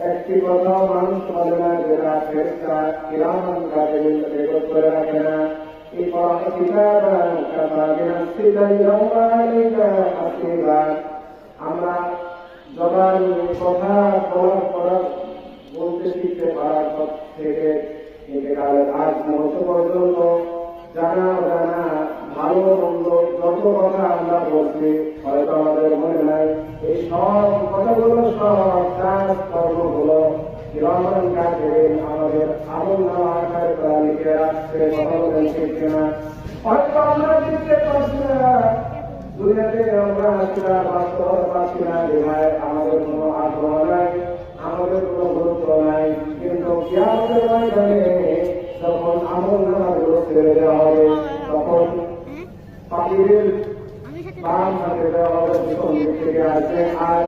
একটি কথাও মানুষ বলে না যেটা ফেরেশতা কিরামান কাতিবিন রেকর্ড করে রাখে না। আমরা জবান কথা বলতে শিখতে পারার পর থেকে ইন্তেকালের আজ মুহূর্ত পর্যন্ত জানা অজানা ভালো মন্দ যত কথা আমরা বলছি হয়তো আমাদের মনে নাই। এই সব কথাগুলো সব কাজ কর্মগুলো কিরামান কাতিবিন আমাদের আমলনামা আকারে তারা লিখে রাখছে। কথা বলেন ঠিক কিনা? হয়তো আমরা শিখতে পারছি না, দুনিয়াতে আমরা আসলে বাস্তবতা পাচ্ছি না, বিধায় আমাদের কোনো আগ্রহ নাই, আমাদের কোনো গুরুত্ব নাই। কিন্তু কিয়ামতের ময়দানে যখন আমলনামাগুলো ছেড়ে দেওয়া হবে, তখন পাখিদের বাম হাতে দেওয়া হবে, যখন থেকে আসবে আর